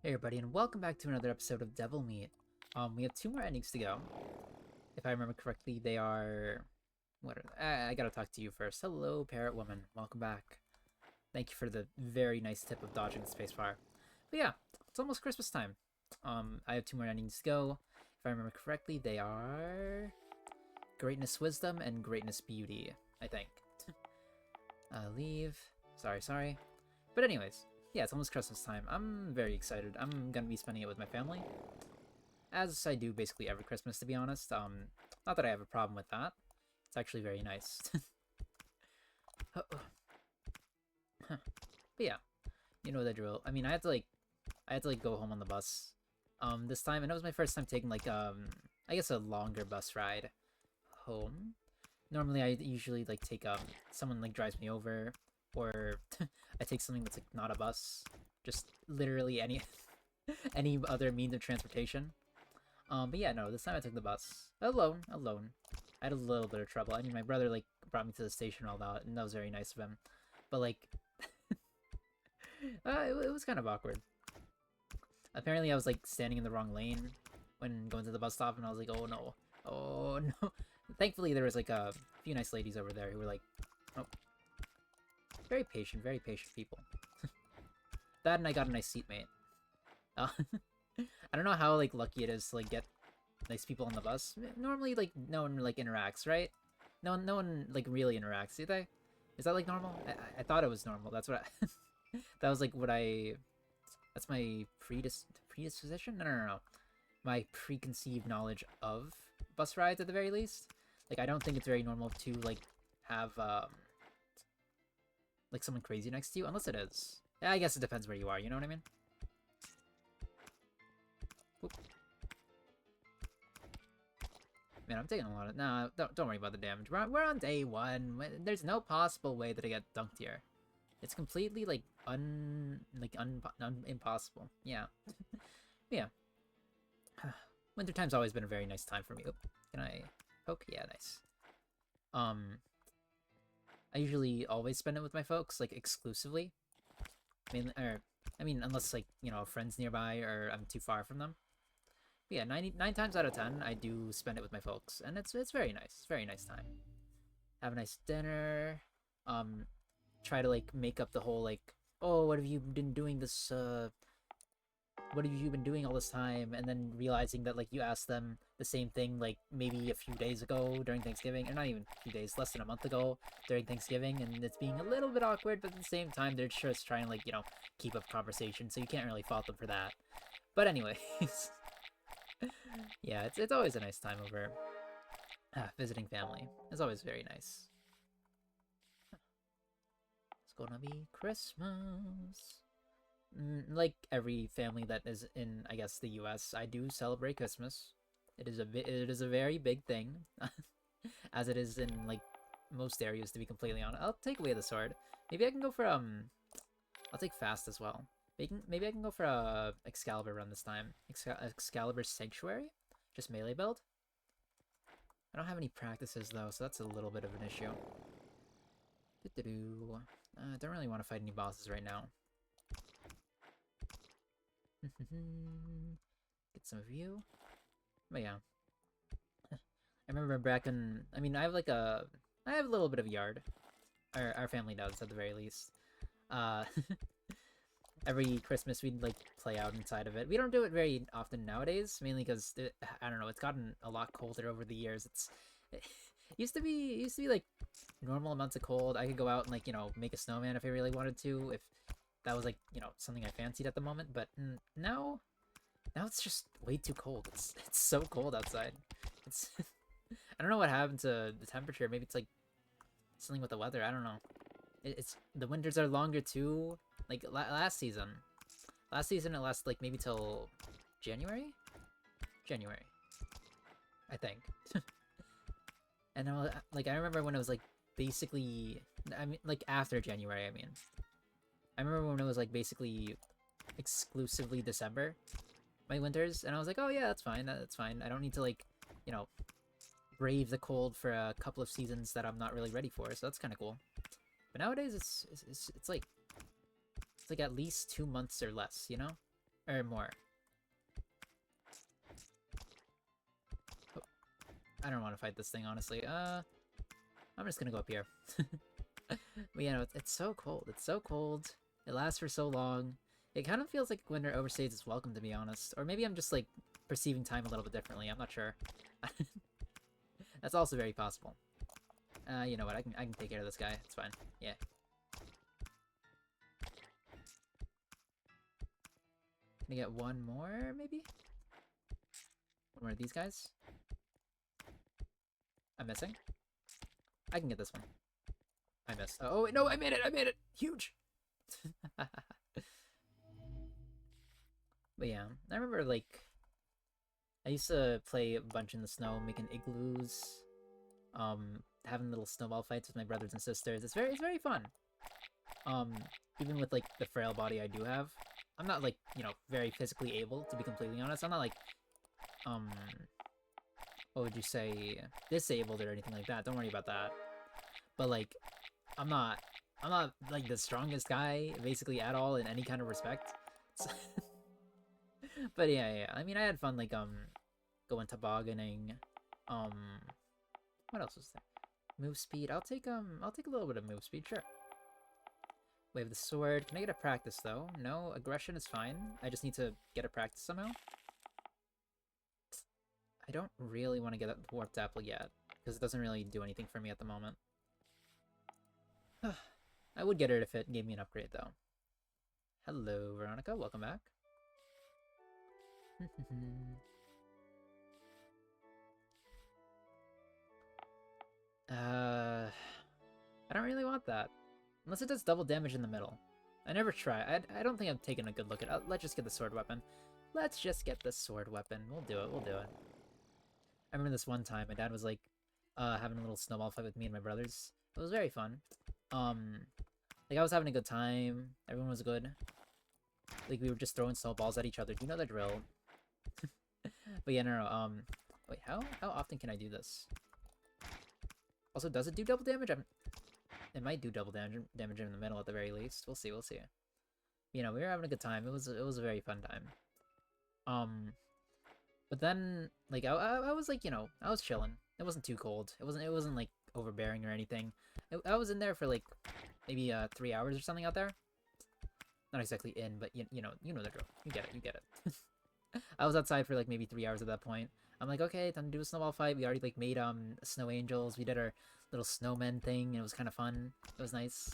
Hey everybody, and welcome back to another episode of Devil Meat. We have two more endings to go. If I remember correctly, they are... I gotta talk to you first. Hello, Parrot Woman. Welcome back. Thank you for the very nice tip of dodging the spacebar. But yeah, it's almost Christmas time. I have two more endings to go. If I remember correctly, they are... Greatness Wisdom and Greatness Beauty, I think. Leave. Sorry. But anyways, yeah, it's almost Christmas time. I'm very excited. I'm gonna be spending it with my family, as I do basically every Christmas, to be honest. Not that I have a problem with that. It's actually very nice. But yeah, you know the drill. I mean, I had to go home on the bus, this time, and it was my first time taking I guess a longer bus ride home. Normally, I usually take someone drives me over, or I take something that's not a bus, just literally any any other means of transportation. But yeah, no, this time I took the bus alone. I had a little bit of trouble. I mean, my brother brought me to the station and all that, and that was very nice of him. But it was kind of awkward. Apparently, I was standing in the wrong lane when going to the bus stop, and I was like, oh no. Thankfully, there was a few nice ladies over there who were oh, very patient people. That, and I got a nice seatmate. I don't know how lucky it is to get nice people on the bus. Normally, no one interacts, right? No one really interacts, do they? Is that normal? I thought it was normal. That's what I that was that's my predisposition? No. My preconceived knowledge of bus rides at the very least. I don't think it's very normal to have someone crazy next to you, unless it is. Yeah, I guess it depends where you are, you know what I mean? Oop. Man, I'm taking a lot of... Nah, don't worry about the damage. We're on day 1. There's no possible way that I get dunked here. It's completely, impossible. Yeah. Yeah. Wintertime's always been a very nice time for me. Oop. Can I poke? Yeah, nice. I usually always spend it with my folks, exclusively. I mean, unless, a friend's nearby or I'm too far from them. But yeah, 9 times out of 10, I do spend it with my folks, and it's very nice. It's a very nice time. Have a nice dinner. Try to make up the whole oh, what have you been doing this? What have you been doing all this time? And then realizing that you asked them the same thing maybe a few days ago during Thanksgiving, or not even a few days, less than a month ago during Thanksgiving, and it's being a little bit awkward, but at the same time they're just trying to keep up conversation, so you can't really fault them for that. But anyways. Yeah, it's always a nice time over visiting family. It's always very nice. It's gonna be Christmas. Like every family that is in, I guess, the U.S., I do celebrate Christmas. It is a very big thing, as it is in most areas, to be completely honest. I'll take away the sword. Maybe I can go for I'll take fast as well. Maybe I can go for a Excalibur run this time. Excalibur Sanctuary? Just melee build? I don't have any practices though, so that's a little bit of an issue. I don't really want to fight any bosses right now. Get some view. But yeah. I remember back in... I mean, I have I have a little bit of a yard. Our family does, at the very least. Every Christmas we'd play out inside of it. We don't do it very often nowadays, mainly because I don't know, it's gotten a lot colder over the years. It used to be normal amounts of cold. I could go out and make a snowman if I really wanted to, if that was something I fancied at the moment. But now it's just way too cold. It's so cold outside. It's I don't know what happened to the temperature. Maybe it's something with the weather. I don't know. It's the winters are longer too. Last season it lasted maybe till January, I think. And I remember when it was basically, I mean after January. I remember when it was basically exclusively December, my winters, and I was like, oh yeah, that's fine. I don't need to brave the cold for a couple of seasons that I'm not really ready for. So that's kind of cool. But nowadays it's at least 2 months or less, you know? Or more. Oh, I don't want to fight this thing, honestly. I'm just gonna go up here. But yeah, no, it's so cold. It's so cold. It lasts for so long. It kind of feels like winter overstays its welcome, to be honest. Or maybe I'm just, like, perceiving time a little bit differently. I'm not sure. That's also very possible. You know what? I can take care of this guy. It's fine. Yeah. Can I get one more, maybe? One more of these guys? I'm missing. I can get this one. I missed. Oh, wait, no, I made it! I made it! Huge! But yeah, I remember, like, I used to play a bunch in the snow, making igloos, having little snowball fights with my brothers and sisters. It's very fun. Even with, like, the frail body I do have. I'm not, like, you know, very physically able, to be completely honest. I'm not, like, what would you say, disabled or anything like that. Don't worry about that. But, like, I'm not, like, the strongest guy, basically, at all, in any kind of respect. So but yeah, I mean, I had fun, like, going tobogganing, what else was there? Move speed, I'll take a little bit of move speed, sure. Wave the sword. Can I get a practice, though? No, aggression is fine. I just need to get a practice somehow. I don't really want to get a warped apple yet, because it doesn't really do anything for me at the moment. I would get it if it gave me an upgrade, though. Hello, Veronica. Welcome back. I don't really want that. Unless it does double damage in the middle. I never try. I don't think I've taken a good look at it. Let's just get the sword weapon. Let's just get the sword weapon. We'll do it. We'll do it. I remember this one time, my dad was, like, having a little snowball fight with me and my brothers. It was very fun. Like, I was having a good time. Everyone was good. Like, we were just throwing snowballs at each other. Do you know the drill? But yeah, no. Wait, how often can I do this? Also, does it do double damage? It might do double damage in the middle at the very least. We'll see. We'll see. You know, we were having a good time. It was a very fun time. But then, like, I was, like, you know, I was chilling. It wasn't too cold. It wasn't like overbearing or anything. I was in there for, like, maybe 3 hours or something out there. Not exactly in, but you know the drill. You get it. I was outside for, like, maybe 3 hours at that point. I'm like, okay, time to do a snowball fight. We already, like, made snow angels. We did our little snowman thing. It was kind of fun. It was nice.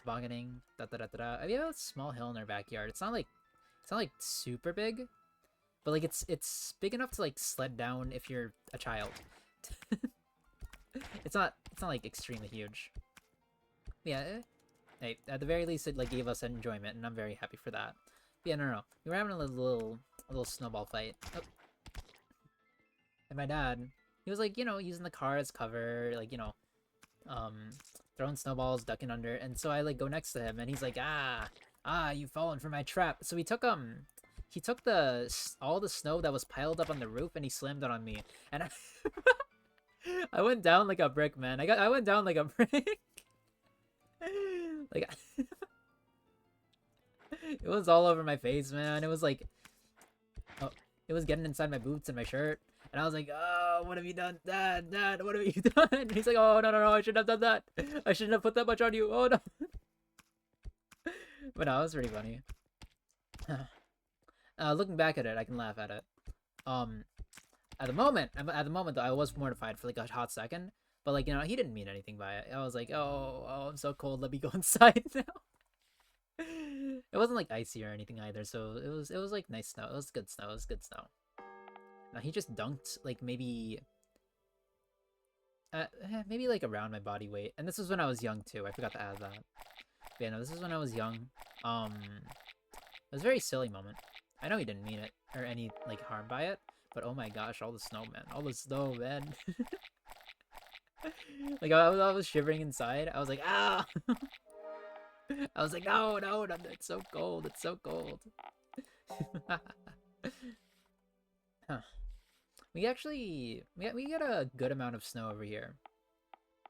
Tobogganing. We have a small hill in our backyard. It's not like super big, but, like, it's big enough to, like, sled down if you're a child. It's not like extremely huge. Yeah. Hey, at the very least, it, like, gave us enjoyment, and I'm very happy for that. But yeah, no. We were having a little snowball fight. Oh. And my dad, he was, like, you know, using the car as cover, like, you know, throwing snowballs, ducking under, and so I, like, go next to him, and he's like, you've fallen for my trap. So he took all the snow that was piled up on the roof, and he slammed it on me, and I went down like a brick, man. I went down like a brick. Like, it was all over my face, man. It was like, oh, it was getting inside my boots and my shirt. And I was like, oh, what have you done? Dad, what have you done? And he's like, oh, no, I shouldn't have done that. I shouldn't have put that much on you. Oh, no. But no, it was pretty funny. Looking back at it, I can laugh at it. At the moment, though, I was mortified for, like, a hot second. But, like, you know, he didn't mean anything by it. I was like, oh, I'm so cold. Let me go inside now. It wasn't, like, icy or anything either, so it was like nice snow. It was good snow. It was good snow. Now he just dunked, like, maybe like around my body weight. And this was when I was young too. I forgot to add that. But yeah, no, this is when I was young. It was a very silly moment. I know he didn't mean it or any, like, harm by it, but oh my gosh, all the snow, man. Like, I was shivering inside. I was like, ah. I was like, no, it's so cold. It's so cold. Huh. We got a good amount of snow over here.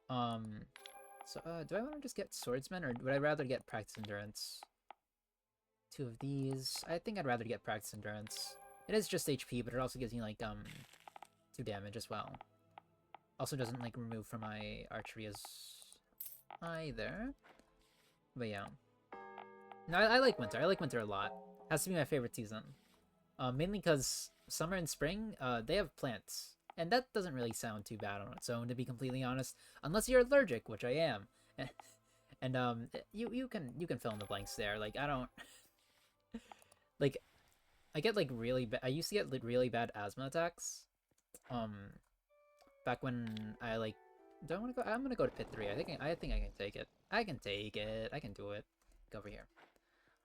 So, do I want to just get swordsman, or would I rather get practice endurance? 2 of these. I think I'd rather get practice endurance. It is just HP, but it also gives me like 2 damage as well. Also doesn't like remove from my archery as either. But yeah. No, I like winter. I like winter a lot. Has to be my favorite season. Mainly because summer and spring, they have plants. And that doesn't really sound too bad on its own, to be completely honest. Unless you're allergic, which I am. And you can fill in the blanks there. Like, I don't... like, I get like really bad... I used to get like, really bad asthma attacks. Back when I like... Do I want to go? I'm gonna go to pit 3. I think I can take it. I can take it. I can do it. Go over here.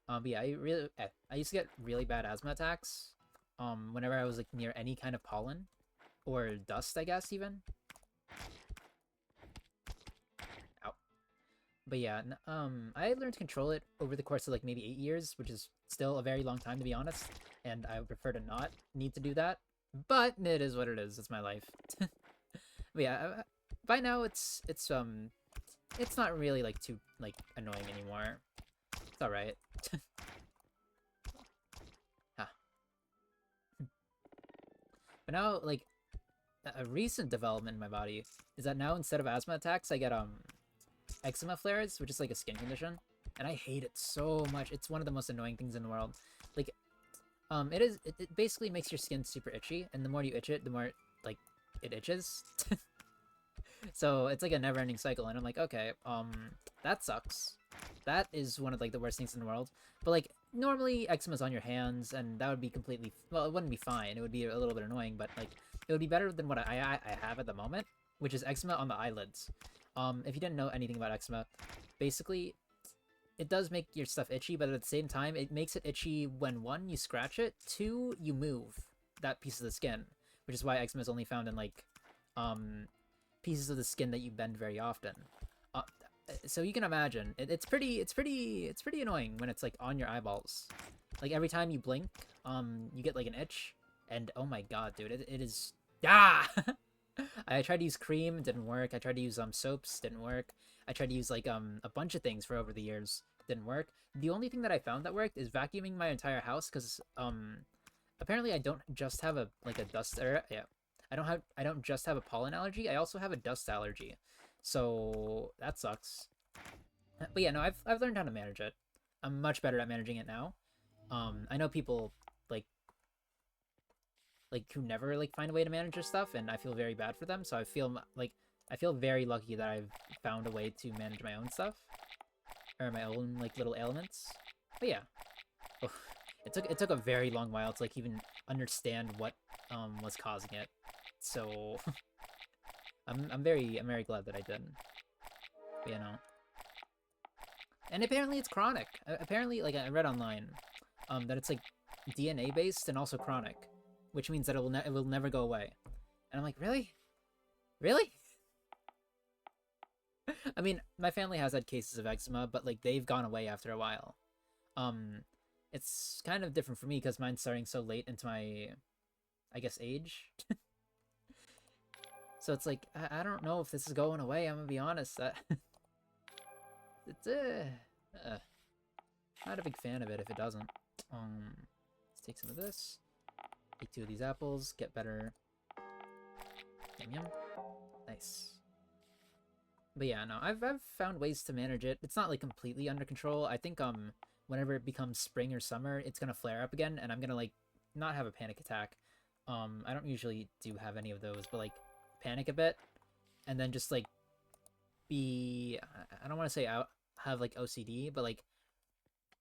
But yeah, I used to get really bad asthma attacks. Whenever I was like near any kind of pollen or dust, I guess even. Ow. But yeah, I learned to control it over the course of like maybe 8 years, which is still a very long time to be honest. And I would prefer to not need to do that. But it is what it is. It's my life. But yeah, by now it's not really like too like annoying anymore. It's all right. Huh. But now like a recent development in my body is that now instead of asthma attacks, I get eczema flares, which is like a skin condition, and I hate it so much. It's one of the most annoying things in the world. Like, it basically makes your skin super itchy, and the more you itch it, the more like it itches. So it's like a never-ending cycle, and I'm like, okay, that sucks. That is one of like the worst things in the world. But like normally eczema's on your hands, and that would be completely well, it wouldn't be fine. It would be a little bit annoying, but like it would be better than what I have at the moment, which is eczema on the eyelids. If you didn't know anything about eczema, basically it does make your stuff itchy, but at the same time it makes it itchy when 1, you scratch it, 2, you move that piece of the skin, which is why eczema is only found in like pieces of the skin that you bend very often. So you can imagine it's pretty annoying when it's like on your eyeballs. Like every time you blink, you get like an itch, and oh my god, dude, it is I tried to use cream, didn't work. I tried to use soaps, didn't work. I tried to use like a bunch of things for over the years, didn't work. The only thing that I found that worked is vacuuming my entire house, because apparently I don't just have a dust or yeah. I don't just have a pollen allergy, I also have a dust allergy. So that sucks. But yeah, no, I've learned how to manage it. I'm much better at managing it now. I know people like who never like find a way to manage their stuff, and I feel very bad for them. So I feel very lucky that I've found a way to manage my own stuff, or my own like little ailments. But yeah, oh, it took a very long while to like even understand what was causing it. So I'm very glad that I didn't. But, you know. And apparently it's chronic. Apparently, like I read online, that it's like DNA based and also chronic, which means that it will never go away. And I'm like, really? Really? I mean, my family has had cases of eczema, but like they've gone away after a while. It's kind of different for me because mine's starting so late into my, I guess, age. So it's like, I don't know if this is going away, I'm gonna be honest. It's not a big fan of it if it doesn't. Let's take some of this. Eat 2 of these apples, get better. Yum yum. Nice. But yeah, no, I've found ways to manage it. It's not like completely under control. I think whenever it becomes spring or summer, it's gonna flare up again, and I'm gonna like not have a panic attack. I don't usually do have any of those, but like panic a bit, and then just like be, I don't want to say have like OCD, but like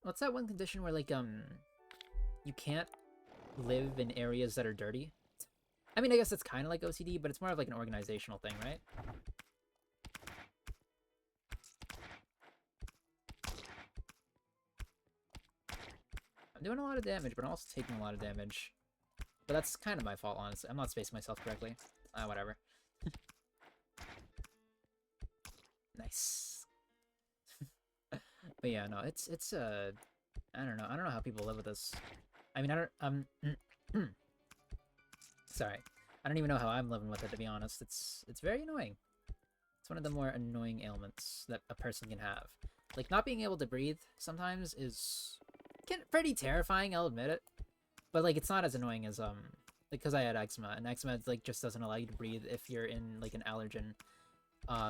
what's that one condition where like you can't live in areas that are dirty? I mean, I guess it's kind of like OCD, but it's more of like an organizational thing, right? I'm doing a lot of damage, but I'm also taking a lot of damage. But that's kind of my fault, honestly. I'm not spacing myself correctly. Whatever. Nice. But yeah, no, it's I don't know how people live with this. I mean, I don't sorry. I don't even know how I'm living with it, to be honest. It's very annoying. It's one of the more annoying ailments that a person can have. Like, not being able to breathe sometimes pretty terrifying, I'll admit it. But like it's not as annoying as because I had eczema, and eczema like just doesn't allow you to breathe if you're in like an allergen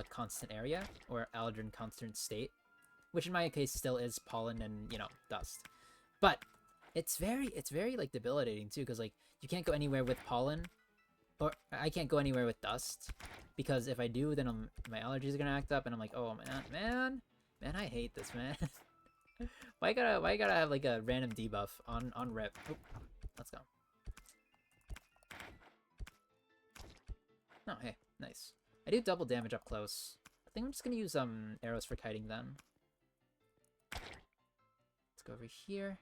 constant area or allergen constant state, which in my case still is pollen and, you know, dust. But it's very like debilitating too, because like you can't go anywhere with pollen, or I can't go anywhere with dust, because if I do, then my allergies are gonna act up, and I'm like, oh man, I hate this, man. why I gotta have like a random debuff on rip? Oop, let's go. Oh hey, nice. I do double damage up close. I think I'm just gonna use arrows for kiting then. Let's go over here.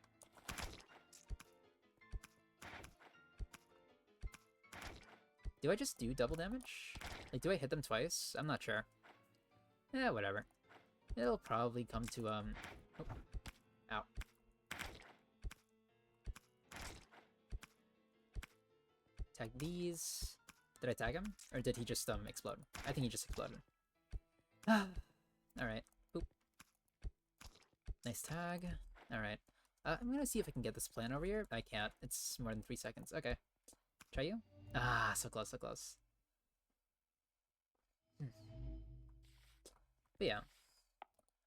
Do I just do double damage? Like, do I hit them twice? I'm not sure. Yeah, whatever. It'll probably come to, oh. Ow. Tag these. Did I tag him? Or did he just, explode? I think he just exploded. Alright. Boop. Nice tag. Alright. I'm gonna see if I can get this plant over here. I can't. It's more than 3 seconds. Okay. Try you? Ah, so close, so close. But yeah.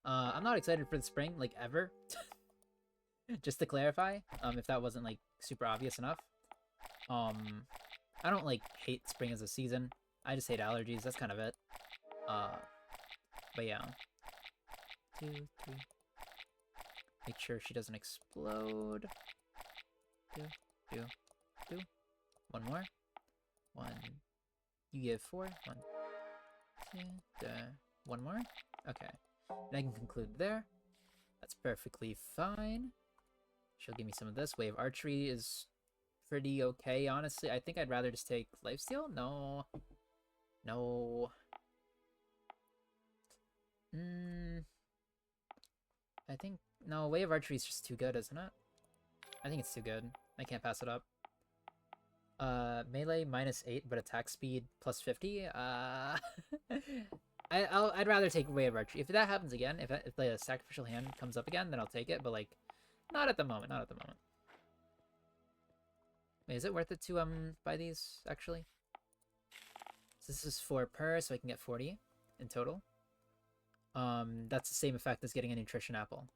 I'm not excited for the spring, like, ever. Just to clarify, if that wasn't, like, super obvious enough. I don't, like, hate spring as a season. I just hate allergies, that's kind of it. But yeah. 2, 3. Make sure she doesn't explode. 2, 2, 2. One more. 1. You give 4. 1. 2. One more. Okay. And I can conclude there. That's perfectly fine. She'll give me some of this. Wave archery is pretty okay, honestly. I think I'd rather just take lifesteal. No. No. I think... No, wave archery is just too good, isn't it? I think it's too good. I can't pass it up. Melee -8, but attack speed +50. I'd rather take wave archery. If that happens again, if the sacrificial hand comes up again, then I'll take it. But like, not at the moment. Not at the moment. Wait, is it worth it to buy these actually? So this is 4 per, so I can get 40 in total. That's the same effect as getting a nutrition apple,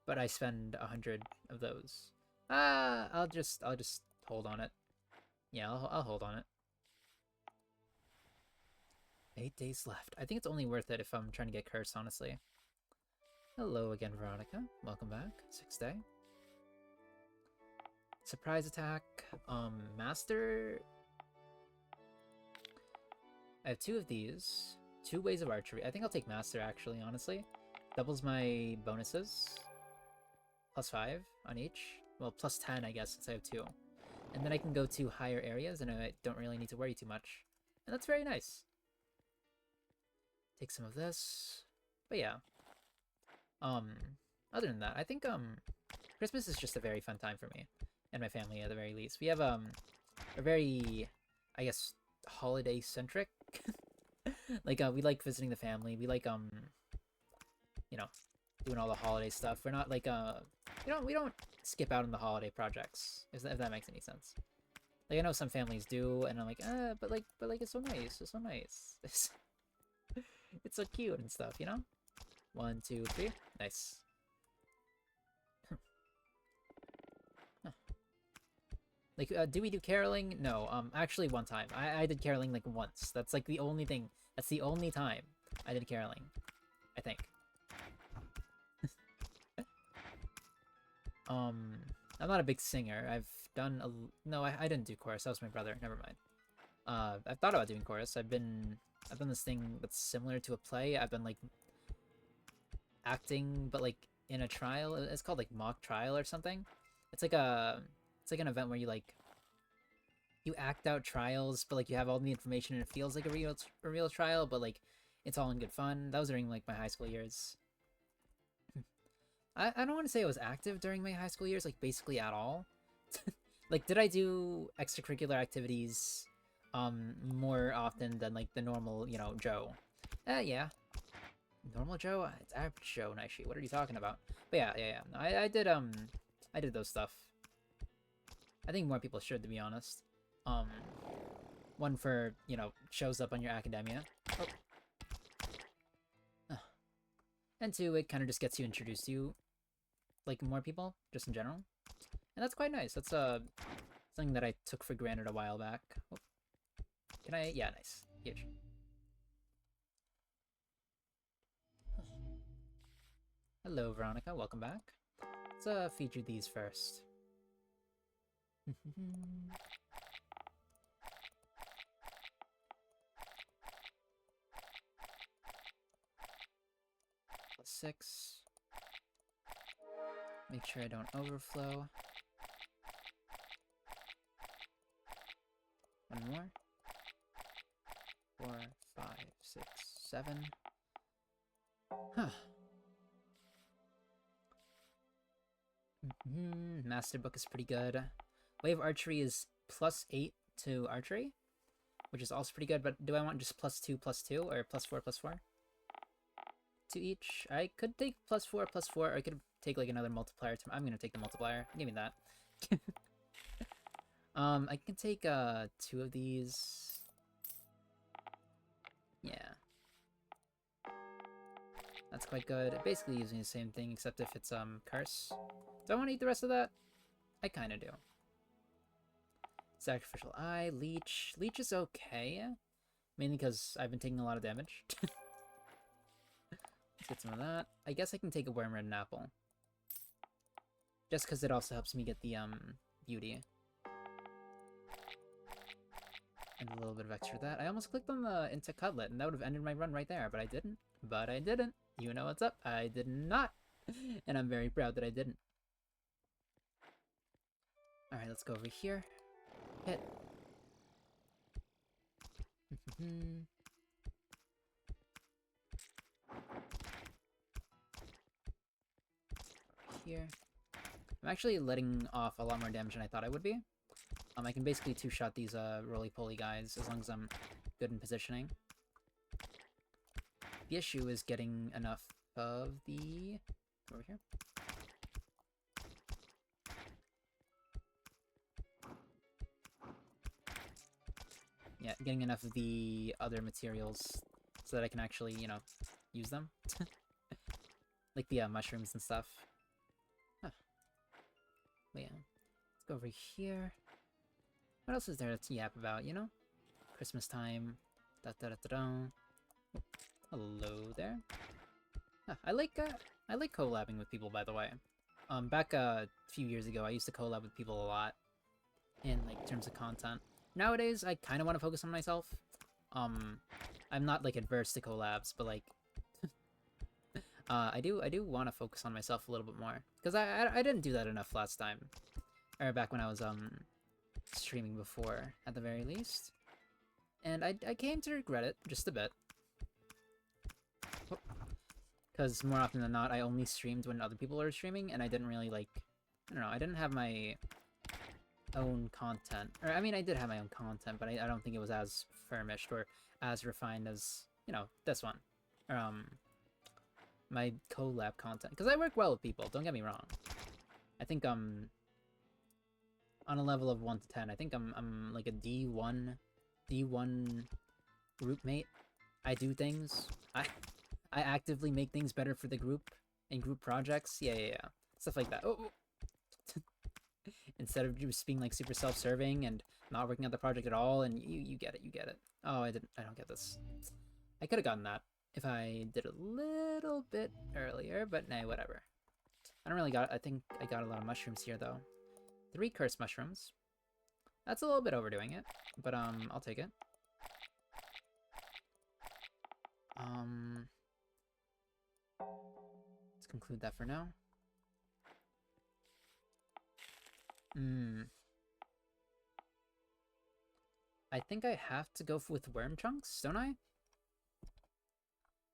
but I spend 100 of those. I'll just hold on it. Yeah, I'll hold on it. 8 days left. I think it's only worth it if I'm trying to get cursed, honestly. Hello again, Veronica. Welcome back. 6th day. Surprise attack. Master. I have 2 of these. 2 ways of archery. I think I'll take Master, actually, honestly. Doubles my bonuses. +5 on each. Well, +10, I guess, since I have 2. And then I can go to higher areas, and I don't really need to worry too much. And that's very nice. Take some of this. But yeah. Other than that, I think, Christmas is just a very fun time for me. And my family, at the very least. We have, a very, I guess, holiday-centric. Like, we like visiting the family. We like, you know, doing all the holiday stuff. We're not, like, we don't skip out on the holiday projects, if that makes any sense. Like, I know some families do, and I'm like, but it's so nice. It's so nice. It's so cute and stuff, you know? 1, 2, 3. Nice. Huh. Like, do we do caroling? No, actually one time. I did caroling, like, once. That's, like, the only thing. That's the only time I did caroling. I think. I'm not a big singer. I've done no, I didn't do chorus. That was my brother. Never mind. I've thought about doing chorus. I've done this thing that's similar to a play. I've been like acting, but like in a trial. It's called like mock trial or something. It's like an event where you act out trials, but like you have all the information and it feels like a real trial, but like it's all in good fun. That was during like my high school years. I don't want to say I was active during my high school years, like basically at all. Like, did I do extracurricular activities more often than like the normal, you know, Joe? Yeah. Normal Joe? It's average Joe, Naishi. What are you talking about? But yeah. I did I did those stuff. I think more people should, to be honest. One for, you know, shows up on your academia. Oh. And two, it kind of just gets you introduced to, like, more people, just in general. And that's quite nice. That's something that I took for granted a while back. Oh. Can I? Yeah, nice. Huge. Hello, Veronica. Welcome back. Let's feature these first. +6. Make sure I don't overflow. One more. 4, 5, 6, 7. Huh. Master Book is pretty good. Wave Archery is +8 to Archery, which is also pretty good, but do I want just +2/+2 or +4/+4 to each? I could take +4/+4, or I could take like another multiplier. I'm gonna take the multiplier. Give me that. I can take 2 of these. Yeah. That's quite good. Basically using the same thing, except if it's curse. Do I want to eat the rest of that? I kind of do. Sacrificial Eye, Leech. Leech is okay. Mainly because I've been taking a lot of damage. Let's get some of that. I guess I can take a Wormwood and Apple. Just because it also helps me get the beauty. And a little bit of extra of that. I almost clicked on the into Cutlet, and that would have ended my run right there, but I didn't. But I didn't. You know what's up? I did not. And I'm very proud that I didn't. Alright, let's go over here. Hit. Here. I'm actually letting off a lot more damage than I thought I would be. I can basically two-shot these roly-poly guys as long as I'm good in positioning. The issue is getting enough of the... Over here. Yeah, getting enough of the other materials so that I can actually, you know, use them. Like the mushrooms and stuff. Huh. But yeah, let's go over here. What else is there to yap about, you know? Christmas time. Da da da da da. Oh, hello there. Huh, I like collabing with people, by the way. Back a few years ago, I used to collab with people a lot in like terms of content. Nowadays, I kind of want to focus on myself. I'm not like adverse to collabs, but like, I do want to focus on myself a little bit more because I didn't do that enough last time, or back when I was streaming before, at the very least, and I came to regret it just a bit. Because more often than not, I only streamed when other people were streaming, and I didn't really, like, I don't know, I didn't have my own content. Or, I mean, I did have my own content, but I don't think it was as furnished or as refined as, you know, this one. Or, my collab content. Because I work well with people, don't get me wrong. I think, on a level of 1 to 10, I think I'm like a D1 group mate. I do things. I actively make things better for the group in group projects. Yeah. Stuff like that. Oh. Instead of just being like super self-serving and not working on the project at all, and you get it. Oh, I don't get this. I could have gotten that if I did a little bit earlier, but nah, whatever. I think I got a lot of mushrooms here though. 3 cursed mushrooms. That's a little bit overdoing it, but I'll take it. Let's conclude that for now. I think I have to go with worm chunks, don't I?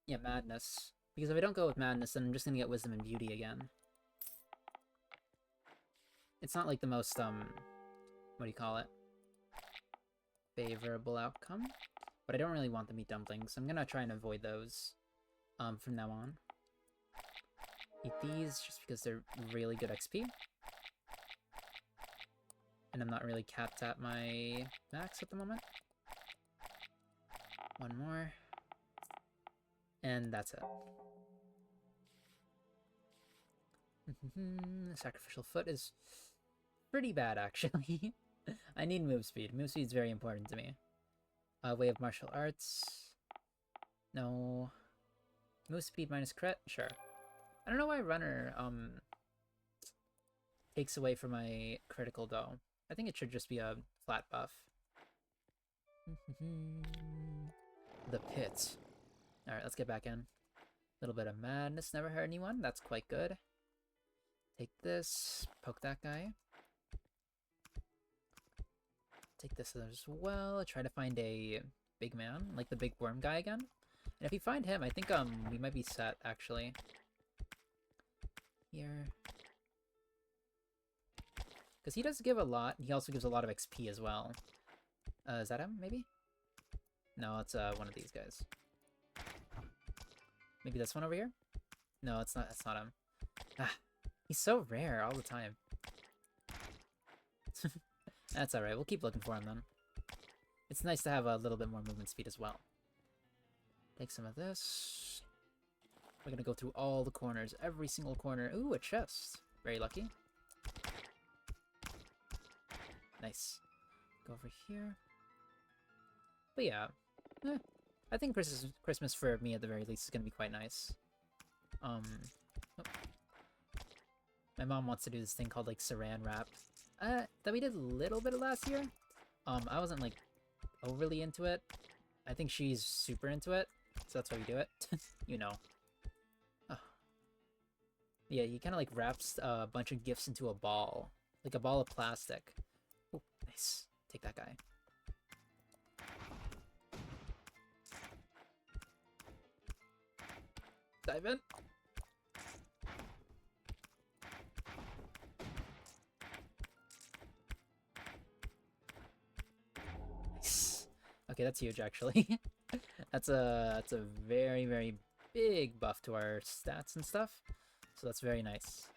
Yeah, madness. Because if I don't go with madness, then I'm just gonna get wisdom and beauty again. It's not like the most, what do you call it? Favorable outcome? But I don't really want the meat dumplings, so I'm gonna try and avoid those, from now on. Eat these just because they're really good XP. And I'm not really capped at my max at the moment. One more. And that's it. Sacrificial foot is pretty bad, actually. I need move speed. Move speed is very important to me. Way of martial arts. No. Move speed minus crit? Sure. I don't know why runner takes away from my critical though. I think it should just be a flat buff. The pit. Alright, let's get back in. A little bit of madness never hurt anyone. That's quite good. Take this. Poke that guy. Take this as well. Try to find a big man, like the big worm guy again. And if we find him, I think we might be set actually. Here. Because he does give a lot. He also gives a lot of XP as well. Is that him, maybe? No, it's one of these guys. Maybe this one over here? No, it's not. That's not him. Ah, he's so rare all the time. That's alright. We'll keep looking for him then. It's nice to have a little bit more movement speed as well. Take some of this. We're gonna go through all the corners. Every single corner. Ooh, a chest. Very lucky. Nice. Go over here. But yeah. I think Christmas for me at the very least is gonna be quite nice. Oh. My mom wants to do this thing called like saran wrap. That we did a little bit of last year. I wasn't like overly into it. I think she's super into it, so that's why we do it. You know. Oh. Yeah, he kind of like wraps a bunch of gifts into a ball, like a ball of plastic. Oh, nice. Take that guy. Dive in. Nice. Okay, that's huge actually. That's a very, very big buff to our stats and stuff. So that's very nice.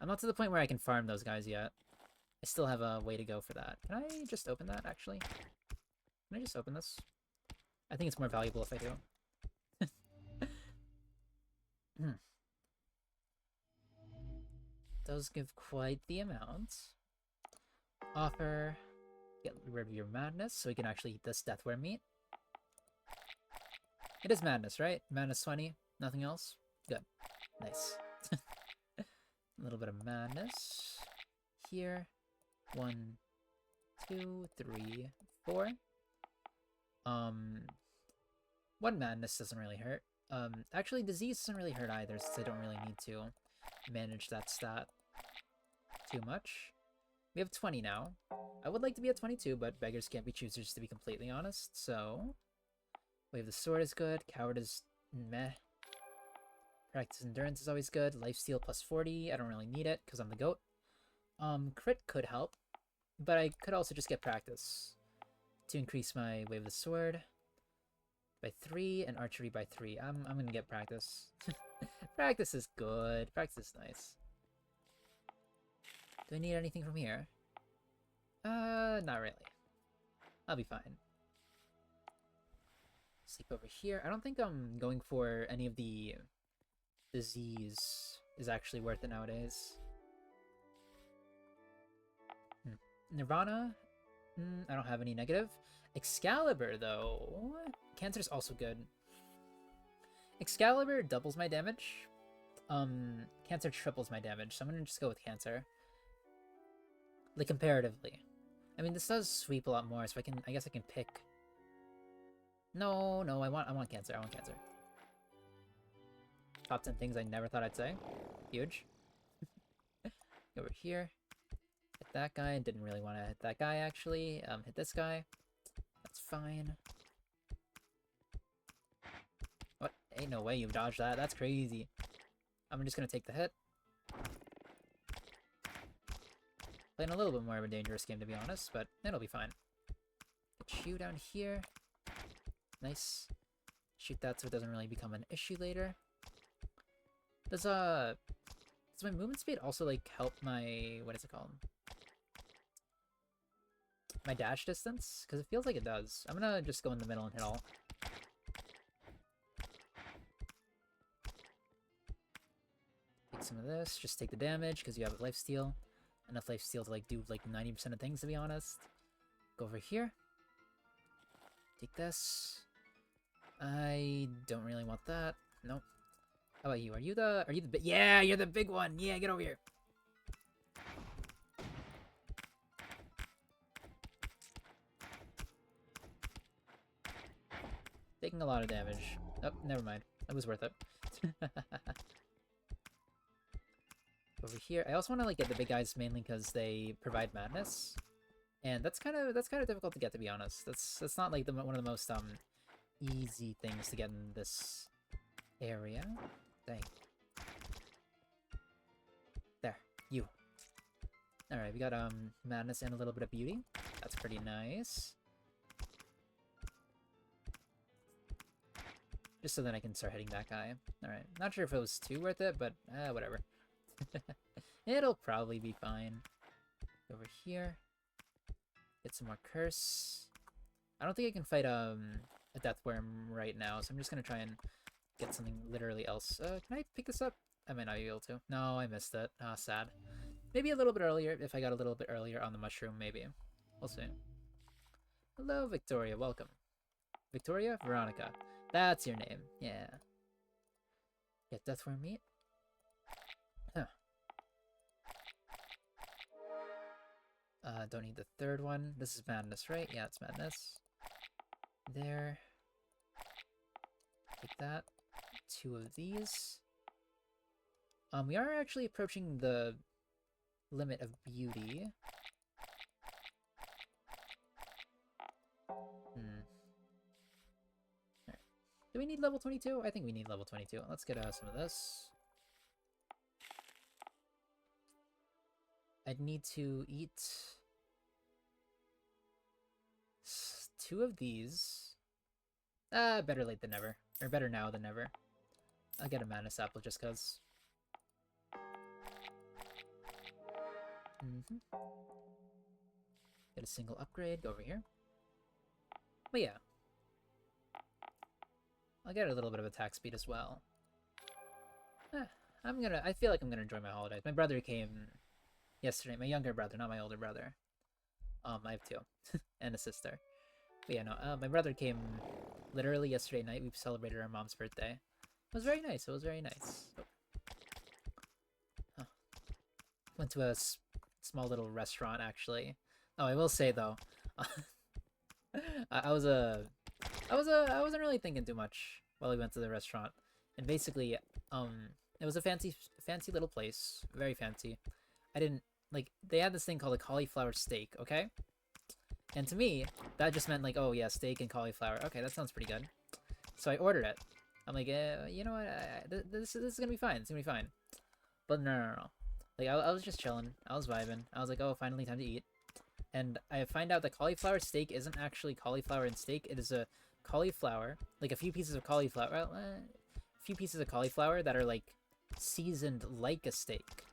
I'm not to the point where I can farm those guys yet. I still have a way to go for that. Can I just open that actually? Can I just open this? I think it's more valuable if I do. Does give quite the amount. Offer. Get rid of your madness so we can actually eat this deathworm meat. It is madness, right? Madness 20. Nothing else? Good. Nice. A little bit of madness. Here. 1, 2, 3, 4. One madness doesn't really hurt. Actually, disease doesn't really hurt either, since I don't really need to manage that stat too much. We have 20 now. I would like to be at 22, but beggars can't be choosers, to be completely honest, so... Wave the Sword is good. Coward is meh. Practice Endurance is always good. Lifesteal plus 40. I don't really need it, because I'm the GOAT. Crit could help, but I could also just get Practice to increase my Wave the Sword by 3 and Archery by 3. I'm gonna get Practice. Practice is good. Practice is nice. Do I need anything from here? Not really. I'll be fine. Sleep over here. I don't think going for any of the disease is actually worth it nowadays. Nirvana? I don't have any negative. Excalibur, though. Cancer's also good. Excalibur doubles my damage. Cancer triples my damage, so I'm gonna just go with Cancer. Like, comparatively. I mean, this does sweep a lot more, so I guess I can pick... No, I want Cancer, I want Cancer. Top 10 things I never thought I'd say. Huge. Over here. Hit that guy. Didn't really want to hit that guy, actually. Hit this guy. That's fine. What? Ain't no way you've dodged that. That's crazy. I'm just gonna take the hit. Playing a little bit more of a dangerous game, to be honest, but it'll be fine. Get you down here. Nice. Shoot that so it doesn't really become an issue later. Does my movement speed also, like, help my... What is it called? my dash distance? Because it feels like it does. I'm gonna just go in the middle and hit all. Take some of this, just take the damage, because you have lifesteal. Enough lifesteal to like do like 90% of things, to be honest. Go over here. Take this. I don't really want that. Nope. How about you? Are you the yeah, you're the big one. Yeah, get over here. Taking a lot of damage. Oh, never mind. That was worth it. Over here, I also want to like get the big guys mainly because they provide madness, and that's kind of difficult to get, to be honest. That's not like one of the most easy things to get in this area. Dang. There, you. All right, we got madness and a little bit of beauty. That's pretty nice. Just so then I can start hitting that guy. All right, not sure if it was too worth it, but whatever. It'll probably be fine. Over here. Get some more curse. I don't think I can fight a death worm right now, so I'm just gonna try and get something literally else. Can I pick this up? I might not be able to. No, I missed it. Ah, sad. Maybe a little bit earlier, if I got a little bit earlier on the mushroom, maybe. We'll see. Hello, Victoria. Welcome. Victoria? Veronica. That's your name. Yeah. Get death worm meat? Huh. Don't need the third one. This is madness, right? Yeah, it's madness. There. Take that. 2 of these. We are actually approaching the limit of beauty. Alright. Do we need level 22? I think we need level 22. Let's get some of this. I'd need to eat 2 of these. Better late than never. Or better now than never. I'll get a madness apple just cause. Get a single upgrade, go over here. But yeah. I'll get a little bit of attack speed as well. I feel like I'm gonna enjoy my holidays. My brother came yesterday, my younger brother, not my older brother. I have 2. And a sister. But yeah, no, my brother came literally yesterday night. We celebrated our mom's birthday. It was very nice. It was very nice. Oh. Went to a small little restaurant, actually. Oh, I will say though, I wasn't really thinking too much while we went to the restaurant, and basically, it was a fancy little place, very fancy. I didn't like they had this thing called a cauliflower steak, okay? And to me, that just meant like, oh yeah, steak and cauliflower. Okay, that sounds pretty good. So I ordered it. I'm like, you know what? This is gonna be fine. It's gonna be fine. But no. Like I was just chilling. I was vibing. I was like, oh, finally time to eat. And I find out that cauliflower steak isn't actually cauliflower and steak. It is a cauliflower, like a few pieces of cauliflower. Well, a few pieces of cauliflower that are like seasoned like a steak.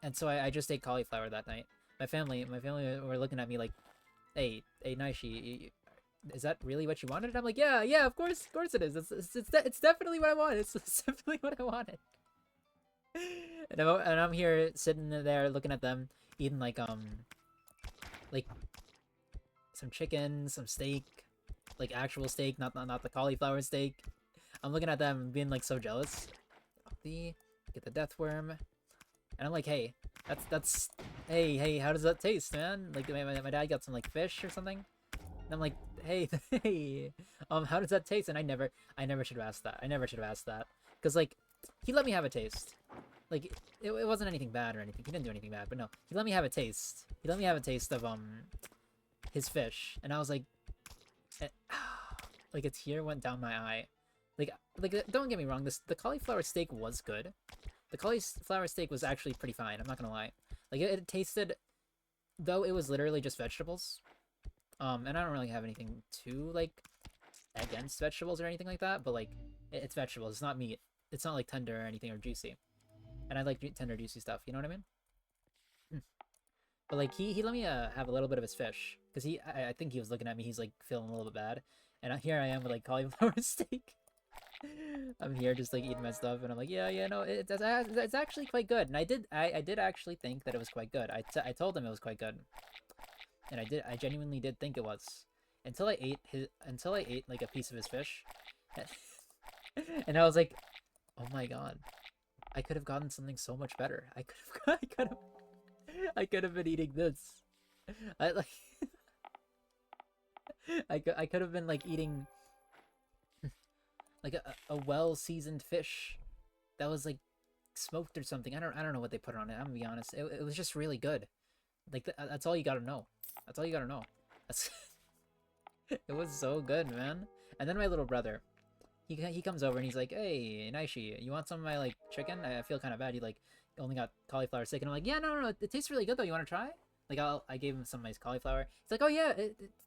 And so I just ate cauliflower that night. My family were looking at me like, hey, Naishi, is that really what you wanted? And I'm like, yeah, of course it is. It's definitely what I wanted. It's definitely what I wanted. And I'm here sitting there looking at them eating like some chicken, some steak, like actual steak, not the cauliflower steak. I'm looking at them and being like so jealous. Get the death worm, and I'm like, hey, that's hey, how does that taste, man? Like my dad got some like fish or something. And I'm like, hey, how does that taste? And I never should have asked that. I never should have asked that. Because, like, he let me have a taste. Like, it wasn't anything bad or anything. He didn't do anything bad, but no. He let me have a taste. He let me have a taste of, his fish. And I was like, like, a tear went down my eye. Like, don't get me wrong, the cauliflower steak was good. The cauliflower steak was actually pretty fine, I'm not gonna lie. Like, it tasted, though it was literally just vegetables. And I don't really have anything too, like, against vegetables or anything like that, but, like, it's vegetables, it's not meat. It's not, like, tender or anything or juicy. And I like tender, juicy stuff, you know what I mean? But like he let me have a little bit of his fish because I think he was looking at me. He's like feeling a little bit bad, and here I am with like cauliflower steak. I'm here just like eating my stuff, and I'm like, yeah, no, it's actually quite good. And I did actually think that it was quite good. I told him it was quite good, and I genuinely did think it was until I ate like a piece of his fish, and I was like, oh my god, I could have gotten something so much better. I could have been eating this. I like I could have been like eating like a well-seasoned fish that was like smoked or something. I don't know what they put on it. I'm gonna be honest. It was just really good. Like that's all you gotta know. That's all you gotta know. That's it was so good, man. And then my little brother, he comes over and he's like, "Hey, Naishi, you want some of my like chicken? I feel kind of bad. You like only got cauliflower steak." And I'm like, "Yeah, no, it tastes really good though. You want to try?" Like I gave him some of my cauliflower. He's like, "Oh yeah,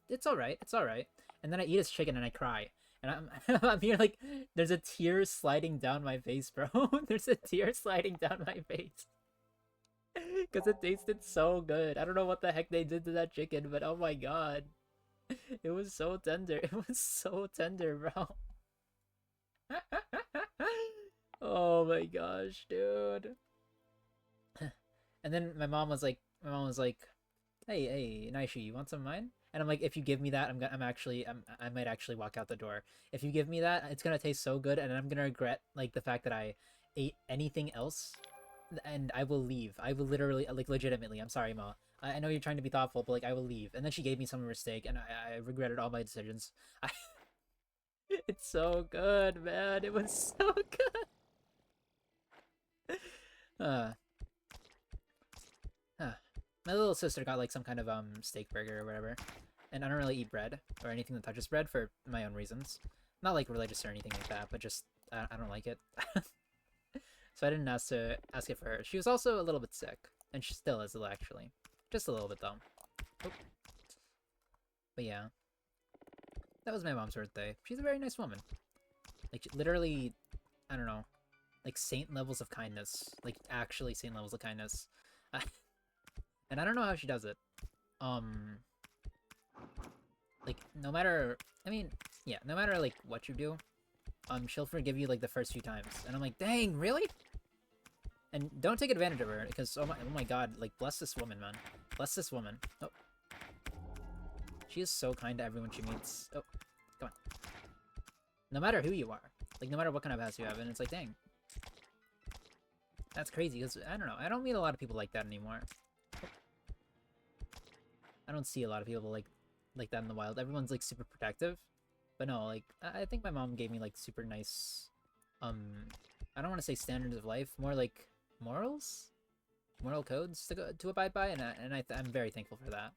it's all right. It's all right." And then I eat his chicken and I cry. And I'm here like there's a tear sliding down my face, bro. There's a tear sliding down my face. Cuz it tasted so good. I don't know what the heck they did to that chicken, but oh my god. It was so tender. It was so tender, bro. Oh my gosh, dude. And then my mom was like, hey, Naishi, you want some of mine? And I'm like, if you give me that, I might actually walk out the door. If you give me that, it's gonna taste so good, and I'm gonna regret like the fact that I ate anything else, and I will leave. I will literally, like, legitimately. I'm sorry, Ma. I know you're trying to be thoughtful, but like, I will leave. And then she gave me some of her steak, and I regretted all my decisions. It's so good, man. It was so good. Uh, uh, my little sister got like some kind of steak burger or whatever, and I don't really eat bread or anything that touches bread for my own reasons. Not like religious or anything like that, but just I don't like it. So I didn't ask it for her. She was also a little bit sick, and she still is actually, just a little bit though. Oh. But yeah, that was my mom's birthday. She's a very nice woman. Like literally, I don't know, like saint levels of kindness. Like actually saint levels of kindness. And I don't know how she does it. Like no matter, I mean, yeah, no matter like what you do, she'll forgive you like the first few times. And I'm like, dang, really? And don't take advantage of her, because oh my god, like bless this woman, man. Bless this woman. Oh. She is so kind to everyone she meets. Oh, come on. No matter who you are. Like, no matter what kind of past you have, and it's like, dang. That's crazy, because, I don't know, I don't meet a lot of people like that anymore. Oh. I don't see a lot of people like that in the wild. Everyone's, like, super protective. But no, like, I think my mom gave me, like, super nice, I don't want to say standards of life, more like morals? Moral codes to abide by, and I'm very thankful for that.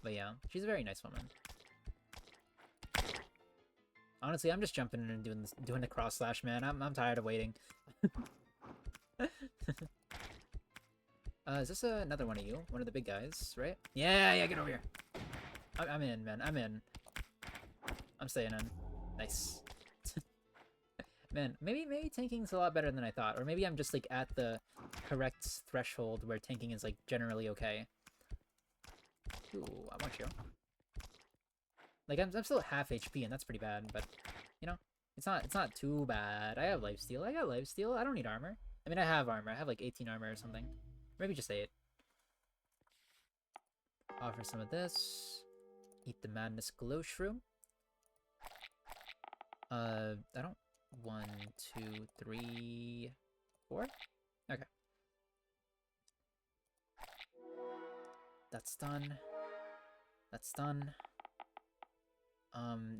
But yeah, she's a very nice woman. Honestly, I'm just jumping in and doing the cross slash, man. I'm tired of waiting. Is this another one of you? One of the big guys, right? Yeah, get over here. I'm in, man. I'm in. I'm staying in. Nice. Man, maybe tanking's a lot better than I thought, or maybe I'm just like at the correct threshold where tanking is like generally okay. Ooh, I want you. Like I'm still at half HP, and that's pretty bad, but you know, it's not too bad. I have lifesteal. I got lifesteal. I don't need armor. I mean, I have armor. I have like 18 armor or something. Maybe just 8. Offer some of this. Eat the madness glow shroom. I don't. 1, 2, 3, 4. Okay. That's done. That's done.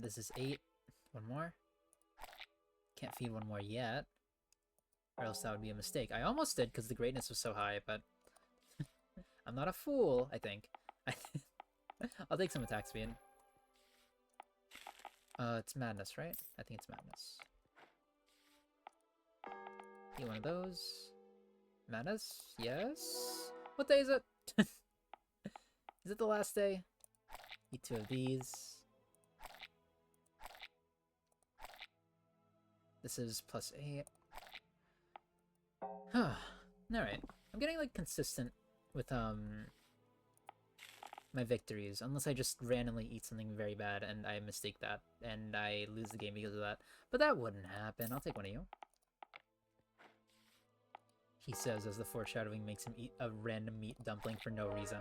This is 8. One more. Can't feed one more yet, or else that would be a mistake. I almost did because the greatness was so high, but I'm not a fool, I think. I'll take some attack speed. It's madness, right? I think it's madness. Eat one of those. Madness? Yes? What day is it? Is it the last day? Eat 2 of these. This is +8. Alright. I'm getting like consistent with my victories, unless I just randomly eat something very bad and I mistake that and I lose the game because of that. But that wouldn't happen. I'll take one of you. He says as the foreshadowing makes him eat a random meat dumpling for no reason.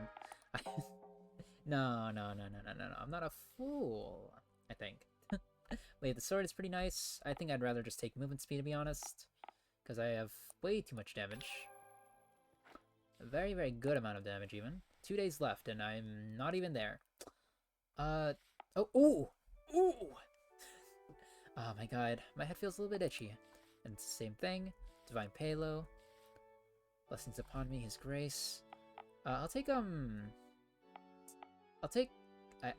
No. I'm not a fool, I think. Wait, the sword is pretty nice. I think I'd rather just take movement speed, to be honest. Because I have way too much damage. A very, very good amount of damage, even. 2 days left, and I'm not even there. Oh, ooh! Ooh! Oh my god, my head feels a little bit itchy. And it's the same thing. Divine Palo. Blessings upon me, his grace. I'll take, I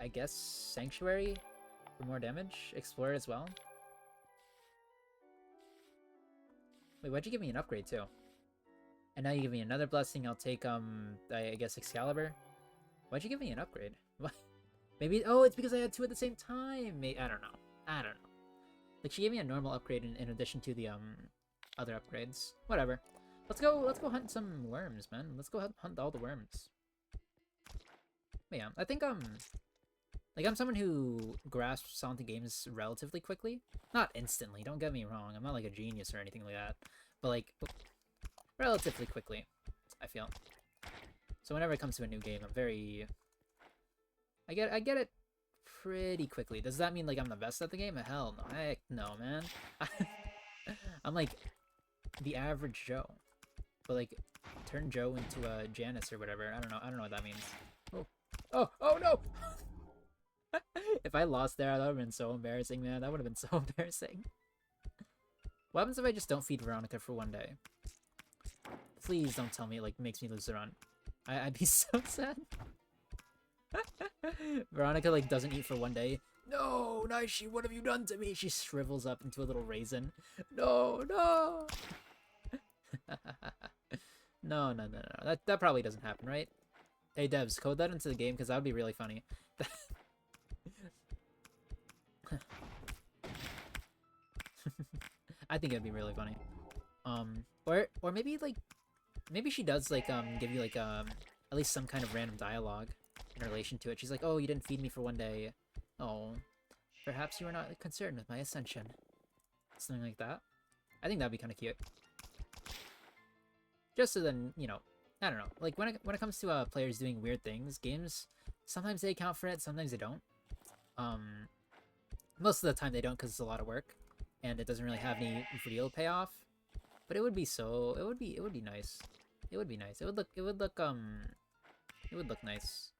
guess, Sanctuary for more damage. Explorer as well. Wait, why'd you give me an upgrade, too? And now you give me another blessing, I'll take, I guess Excalibur? Why'd you give me an upgrade? What? Maybe, oh, it's because I had two at the same time! I don't know. Like, she gave me a normal upgrade in addition to the, other upgrades. Whatever. Let's go hunt some worms, man. Let's go hunt all the worms. But yeah, I think, like, I'm someone who grasps onto games relatively quickly. Not instantly, don't get me wrong. I'm not, like, a genius or anything like that. But, like, relatively quickly, I feel. So whenever it comes to a new game, I'm very... I get it pretty quickly. Does that mean, like, I'm the best at the game? Hell no. Heck no, man. I'm, like, the average Joe. But, like, turn Joe into a Janice or whatever. I don't know what that means. Oh no! If I lost there, that would have been so embarrassing, man. That would have been so embarrassing. What happens if I just don't feed Veronica for 1 day? Please don't tell me it, like, makes me lose the run. I'd be so sad. Veronica, like, doesn't eat for 1 day. No, Naishi, what have you done to me? She shrivels up into a little raisin. No. No. That probably doesn't happen, right? Hey, devs, code that into the game, because that would be really funny. I think it'd be really funny. Or maybe, like, maybe she does, like, give you, like, at least some kind of random dialogue in relation to it. She's like, oh, you didn't feed me for 1 day. Oh, perhaps you were not concerned with my ascension. Something like that. I think that'd be kind of cute. Just so then, you know, I don't know. Like, when it comes to players doing weird things, games, sometimes they account for it, sometimes they don't. Most of the time they don't because it's a lot of work, and it doesn't really have any real payoff. But it would be so. It would be nice. It would be nice. It would look nice.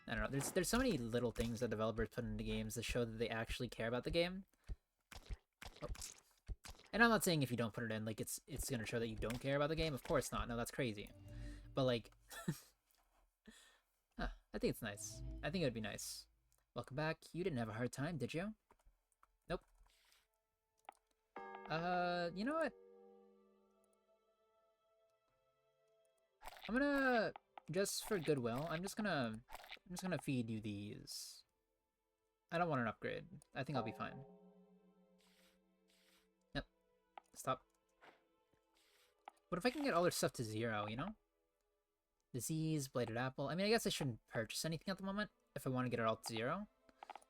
I don't know. There's so many little things that developers put into games that show that they actually care about the game. Oh. And I'm not saying if you don't put it in, like, it's gonna show that you don't care about the game. Of course not. No, that's crazy. But, like, I think it's nice. I think it would be nice. Welcome back. You didn't have a hard time, did you? Nope. You know what? I'm gonna, just for goodwill, I'm just gonna feed you these. I don't want an upgrade. I think I'll be fine. Yep. Stop. What if I can get all their stuff to 0, you know? Disease, Bladed Apple. I mean, I guess I shouldn't purchase anything at the moment if I want to get it all to 0.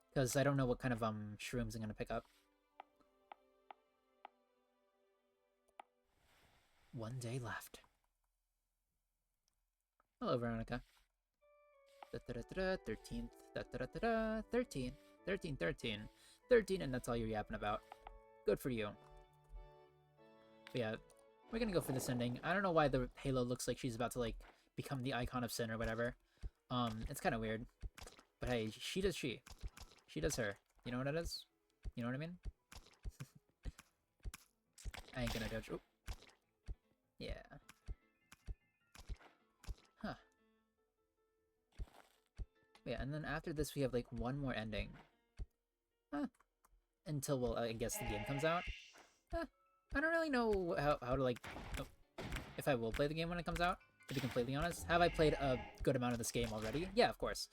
Because I don't know what kind of shrooms I'm going to pick up. 1 day left. Hello, Veronica. 13th. 13. 13, and that's all you're yapping about. Good for you. But yeah, we're gonna go for this ending. I don't know why the Halo looks like she's about to, like, become the icon of sin or whatever. It's kind of weird. But hey, she does she. She does her. You know what it is? You know what I mean? I ain't gonna judge. Oh. Yeah. Huh. Yeah, and then after this we have, like, one more ending. Huh. Until, well, I guess the game comes out. Huh. I don't really know how to, like... Oh, if I will play the game when it comes out, to be completely honest. Have I played a good amount of this game already? Yeah, of course.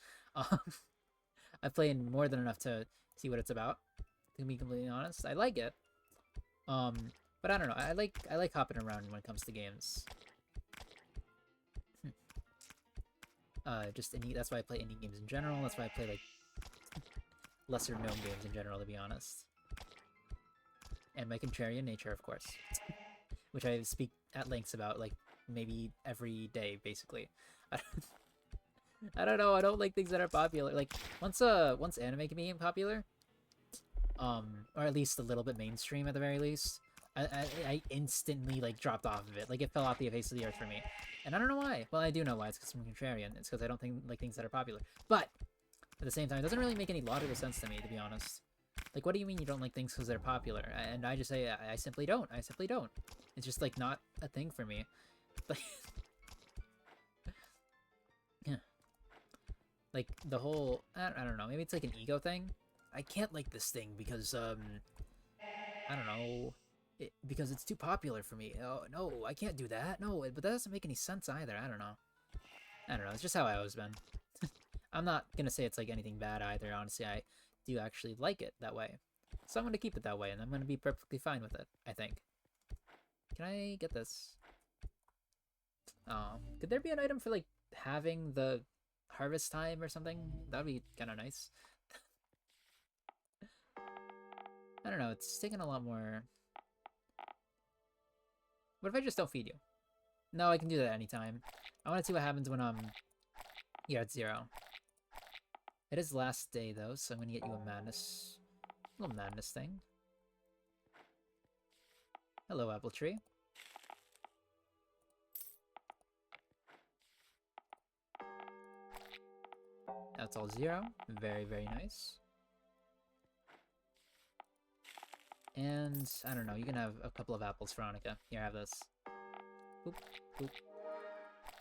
I've played more than enough to see what it's about, to be completely honest. I like it. But I don't know. I like hopping around when it comes to games. Just indie. That's why I play indie games in general. That's why I play like lesser known games in general, to be honest. And my contrarian nature, of course, which I speak at lengths about like maybe every day, basically. I don't know. I don't like things that are popular. Like once anime became popular, or at least a little bit mainstream at the very least, I instantly like dropped off of it. Like it fell off the face of the earth for me, and I don't know why. Well, I do know why. It's because I'm contrarian. It's because I don't think like things that are popular. But at the same time, it doesn't really make any logical sense to me, to be honest. Like, what do you mean you don't like things because they're popular? And I just say I simply don't. I simply don't. It's just like not a thing for me. Like, yeah. Like the whole I don't know. Maybe it's like an ego thing. I can't like this thing because I don't know. Because it's too popular for me. Oh no, I can't do that. No, but that doesn't make any sense either. I don't know. I don't know. It's just how I always been. I'm not gonna say it's like anything bad either. Honestly, I do actually like it that way. So I'm gonna keep it that way, and I'm gonna be perfectly fine with it, I think. Can I get this? Oh, could there be an item for like having the harvest time or something? That'd be kind of nice. I don't know. It's taking a lot more. What if I just don't feed you? No, I can do that anytime. I want to see what happens when you're at 0. It is last day though, so I'm gonna get you a little madness thing. Hello, apple tree. That's all 0. Very, very nice. And I don't know, you can have a couple of apples, Veronica. Here, have this. Boop, boop.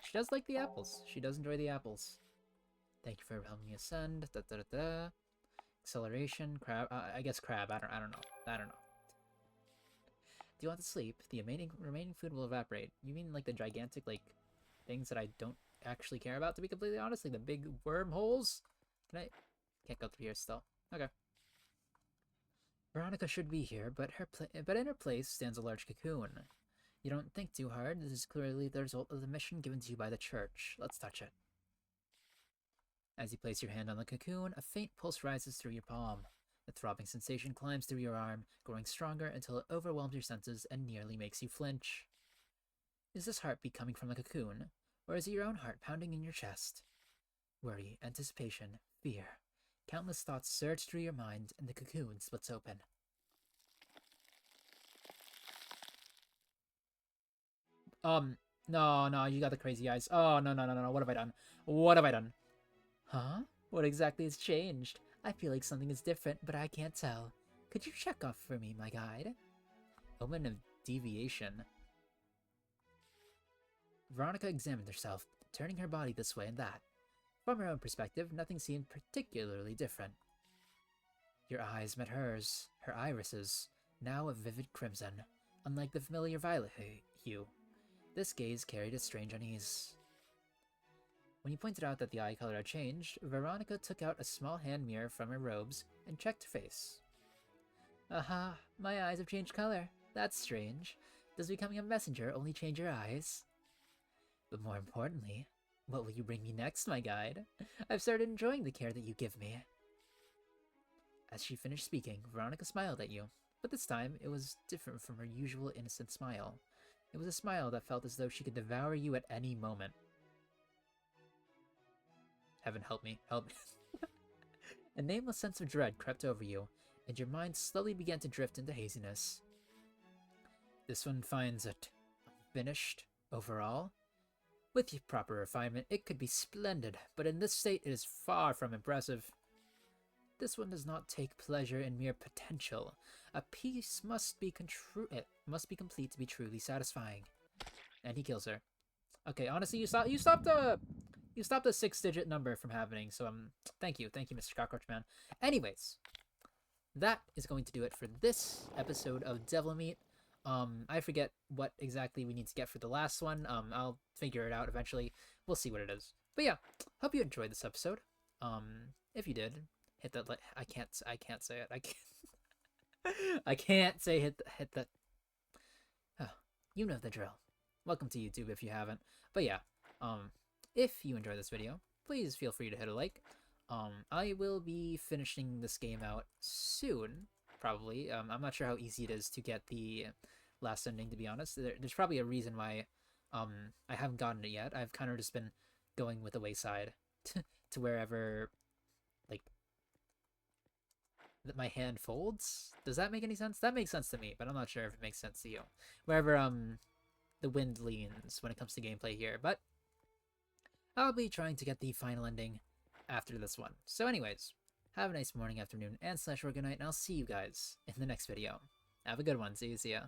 She does like the apples. She does enjoy the apples. Thank you for helping me ascend. Da, da, da, da. Acceleration, crab. I guess crab. I don't know. I don't know. Do you want to sleep? The remaining food will evaporate. You mean like the gigantic like things that I don't actually care about, to be completely honest? Like the big wormholes? Can't go through here still. Okay. Veronica should be here, but in her place stands a large cocoon. You don't think too hard. This is clearly the result of the mission given to you by the church. Let's touch it. As you place your hand on the cocoon, a faint pulse rises through your palm. The throbbing sensation climbs through your arm, growing stronger until it overwhelms your senses and nearly makes you flinch. Is this heartbeat coming from the cocoon, or is it your own heart pounding in your chest? Worry, anticipation, fear. Countless thoughts surge through your mind, and the cocoon splits open. No, you got the crazy eyes. Oh, no. What have I done? What have I done? Huh? What exactly has changed? I feel like something is different, but I can't tell. Could you check off for me, my guide? Omen of deviation. Veronica examined herself, turning her body this way and that. From her own perspective, nothing seemed particularly different. Your eyes met hers, her irises, now a vivid crimson, unlike the familiar violet hue. This gaze carried a strange unease. When you pointed out that the eye color had changed, Veronica took out a small hand mirror from her robes and checked her face. Aha, my eyes have changed color. That's strange. Does becoming a messenger only change your eyes? But more importantly, what will you bring me next, my guide? I've started enjoying the care that you give me. As she finished speaking, Veronica smiled at you, but this time it was different from her usual innocent smile. It was a smile that felt as though she could devour you at any moment. Heaven help me, help me. A nameless sense of dread crept over you, and your mind slowly began to drift into haziness. This one finds it finished overall. With proper refinement, it could be splendid, but in this state it is far from impressive. This one does not take pleasure in mere potential. A piece must be complete to be truly satisfying. And he kills her. Okay, honestly, you stopped a 6-digit number from happening. So thank you, Mr. Cockroach Man. Anyways, that is going to do it for this episode of Devil Meat. I forget what exactly we need to get for the last one. I'll figure it out eventually. We'll see what it is. But yeah, hope you enjoyed this episode. If you did, hit that like. I can't say it. I can't say hit that. Oh, you know the drill. Welcome to YouTube if you haven't. But yeah, if you enjoyed this video, please feel free to hit a like. I will be finishing this game out soon, probably. I'm not sure how easy it is to get the last ending, to be honest. There's probably a reason why I haven't gotten it yet. I've kind of just been going with the wayside to wherever, like, that my hand folds. Does that make any sense? That makes sense to me, but I'm not sure if it makes sense to you. Wherever the wind leans when it comes to gameplay here, but I'll be trying to get the final ending after this one. So anyways, have a nice morning, afternoon, and/or good night, and I'll see you guys in the next video. Have a good one. See ya.